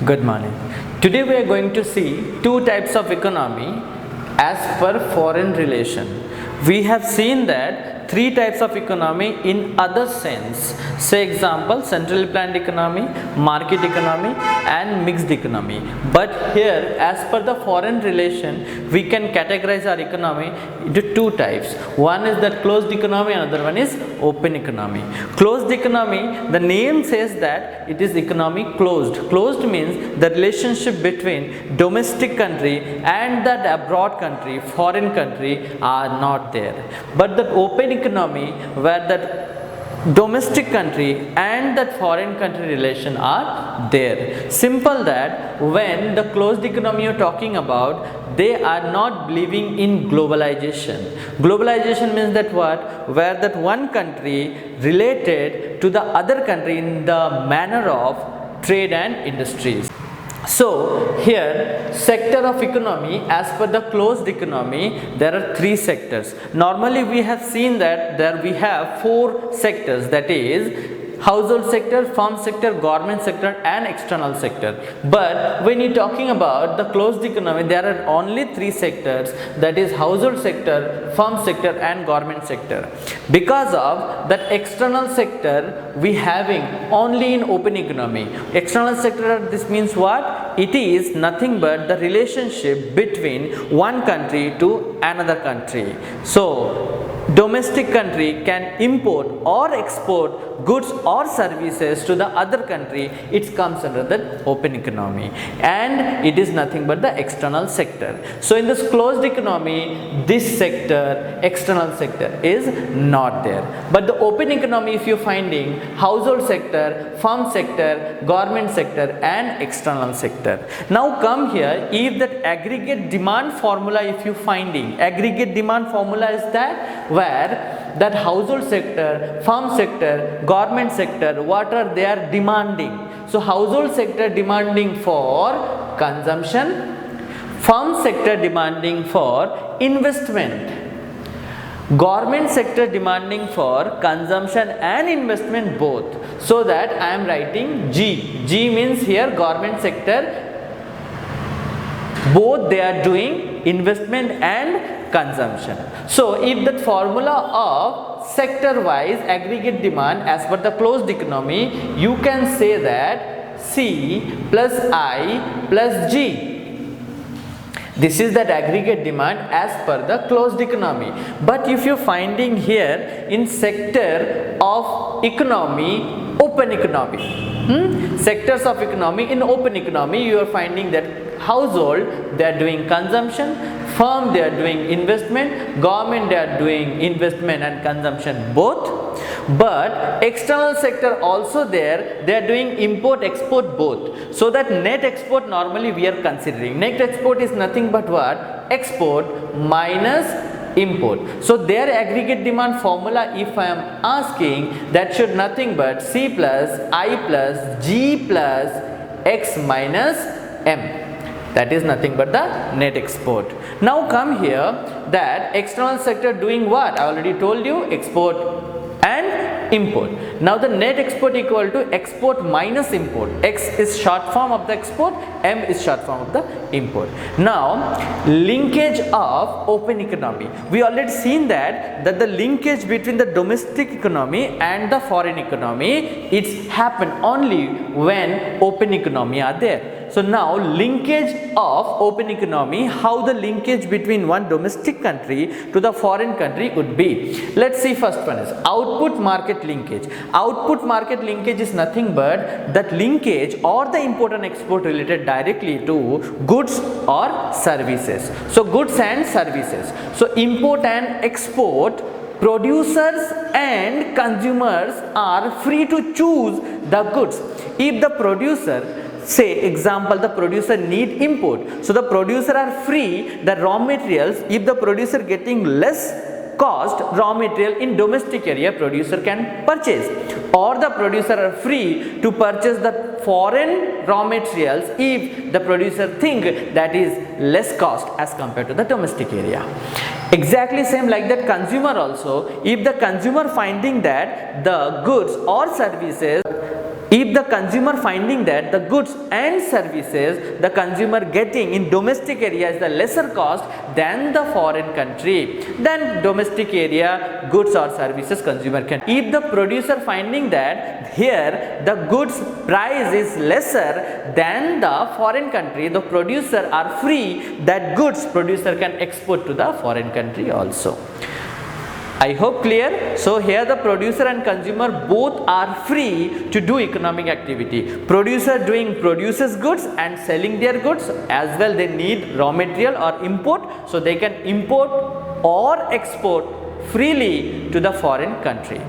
Good morning. Today we are going to see two types of economy as per foreign relation. We have seen that three types of economy in other sense. Say example, centrally planned economy, market economy and mixed economy. But here as per the foreign relation, we can categorize our economy into two types. One is that closed economy, another one is open economy. Closed economy, the name says that it is economy closed. Closed means the relationship between domestic country and that abroad country, foreign country are not there. But that open economy where that domestic country and that foreign country relation are there. Simple that when the closed economy you are talking about, they are not believing in globalization. Globalization means that what? Where that one country related to the other country in the manner of trade and industries. So here sector of economy, as per the closed economy, there are three sectors. Normally we have seen that there we have four sectors, that is household sector, farm sector, government sector and external sector. But when you are talking about the closed economy, there are only three sectors, that is household sector, farm sector and government sector. Because of that external sector we having only in open economy. External sector, this means what? It is nothing but the relationship between one country to another country. So domestic country can import or export goods or services to the other country, it comes under the open economy and it is nothing but the external sector. So in this closed economy, this sector, external sector is not there. But the open economy, if you are finding household sector, farm sector, government sector and external sector. Now come here, if that aggregate demand formula, if you finding aggregate demand formula is that where that household sector, farm sector, government sector, what are they are demanding? So household sector demanding for consumption, farm sector demanding for investment, government sector demanding for consumption and investment both. So that I am writing G. G means here government sector, both they are doing investment and consumption. So if that formula of sector wise aggregate demand as per the closed economy, you can say that C plus I plus G. This is that aggregate demand as per the closed economy. But if you are finding here in sector of economy, open economy, sectors of economy, in open economy you are finding that household they are doing consumption, firm they are doing investment, government they are doing investment and consumption both. But external sector also there, they are doing import export both. So that net export normally we are considering. Net export is nothing but what? Export minus import. So their aggregate demand formula, if I am asking, that should nothing but C plus I plus G plus X minus M. That is nothing but the net export. Now come here, that external sector doing what? I already told you, export and import. Now the net export equal to export minus import. X is short form of the export, M is short form of the import. Now linkage of open economy. We already seen that the linkage between the domestic economy and the foreign economy, it's happen only when open economy are there. So now linkage of open economy, how the linkage between one domestic country to the foreign country would be. Let's see, first one is output market linkage. Output market linkage is nothing but that linkage or the import and export related directly to goods or services. So goods and services. So import and export, producers and consumers are free to choose the goods. If the producer, say example, the producer need import, so the producer are free the raw materials. If the producer getting less cost raw material in domestic area, producer can purchase, or the producer are free to purchase the foreign raw materials if the producer think that is less cost as compared to the domestic area. Exactly same like that consumer also, if the consumer finding that the goods or services If the consumer finding that the goods and services the consumer getting in domestic area is the lesser cost than the foreign country, then domestic area goods or services consumer can. If the producer finding that here the goods price is lesser than the foreign country, the producer are free that goods producer can export to the foreign country also. I hope clear. So here the producer and consumer both are free to do economic activity. Producer produces goods and selling their goods, as well they need raw material or import, so they can import or export freely to the foreign country.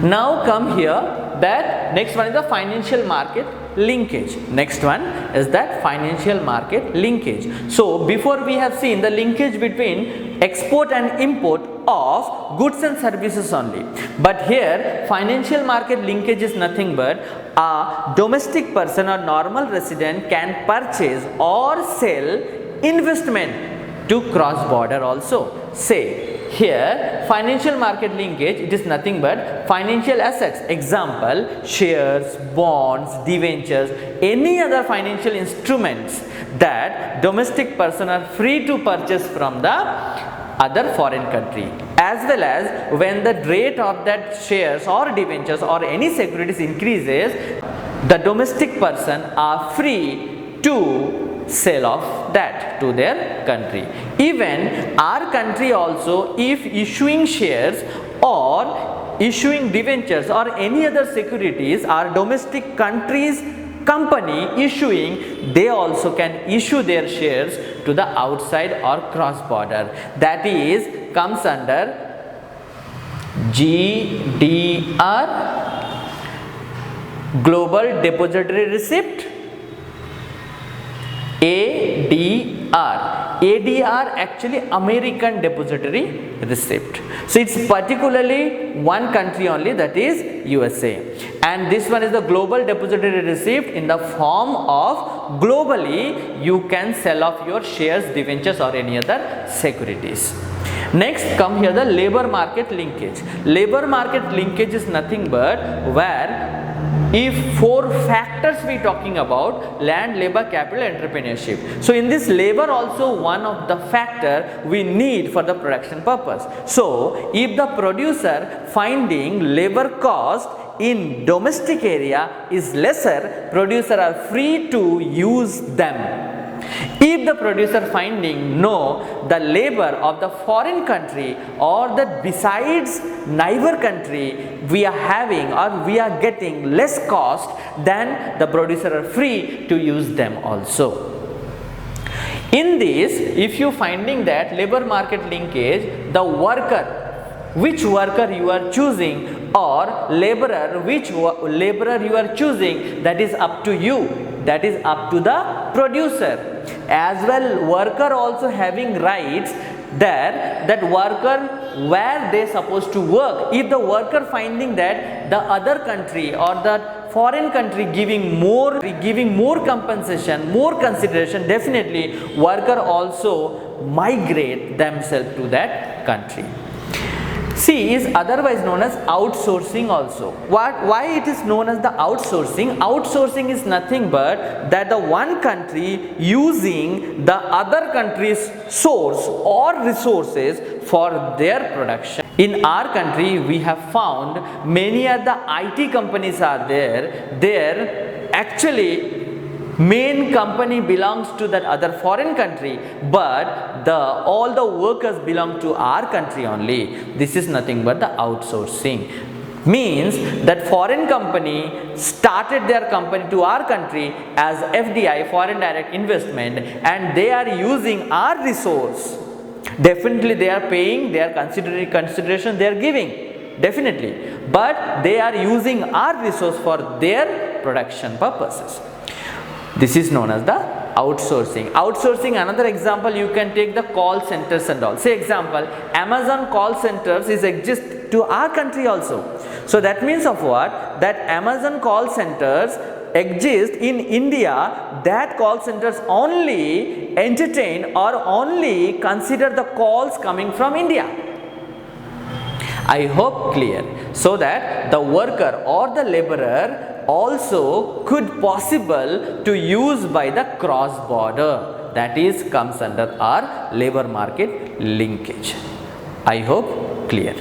Now come here, that next one is the financial market linkage. Next one is that financial market linkage. So before we have seen the linkage between export and import of goods and services only, but here financial market linkage is nothing but a domestic person or normal resident can purchase or sell investment to cross border also. Say here financial market linkage, it is nothing but financial assets, example shares, bonds, debentures, any other financial instruments that domestic person are free to purchase from the other foreign country, as well as when the rate of that shares or debentures or any securities increases, the domestic person are free to sell off that to their country. Even our country also, if issuing shares or issuing debentures or any other securities, our domestic country's company issuing, they also can issue their shares to the outside or cross border. That is comes under GDR, Global Depository Receipt, ADR actually American Depository Receipt. So it's particularly one country only, that is USA, and this one is the Global Depository Receipt in the form of globally you can sell off your shares, debentures or any other securities. Next come here the labor market linkage. Labor market linkage is nothing but where if four factors we talking about: land, labor, capital, entrepreneurship. So in this labor also one of the factor we need for the production purpose. So if the producer finding labor cost in domestic area is lesser, producer are free to use them. If the producer finding no, the labor of the foreign country or that besides neighbor country we are having or we are getting less cost, then the producer are free to use them also. In this, if you finding that labor market linkage, the worker, which worker you are choosing, or laborer, which laborer you are choosing, that is up to you, that is up to the producer. As well, worker also having rights there, that worker where they supposed to work. If the worker finding that the other country or the foreign country giving more compensation, more consideration, definitely worker also migrate themselves to that country. C is otherwise known as outsourcing also. Why it is known as the outsourcing? Outsourcing is nothing but that the one country using the other country's source or resources for their production. In our country we have found many of the IT companies are there. There actually main company belongs to that other foreign country, but all the workers belong to our country only. This is nothing but the outsourcing. Means that foreign company started their company to our country as FDI, foreign direct investment, and they are using our resource. Definitely they are paying, they are consideration they are giving, definitely, but they are using our resource for their production purposes. This is known as the outsourcing. Outsourcing, another example you can take the call centers and all. Say example, Amazon call centers exist to our country also. So that means of what? That Amazon call centers exist in India, that call centers only entertain or only consider the calls coming from India. I hope clear. So that the worker or the laborer also could possible to use by the cross border, that is comes under our labor market linkage. I hope clear.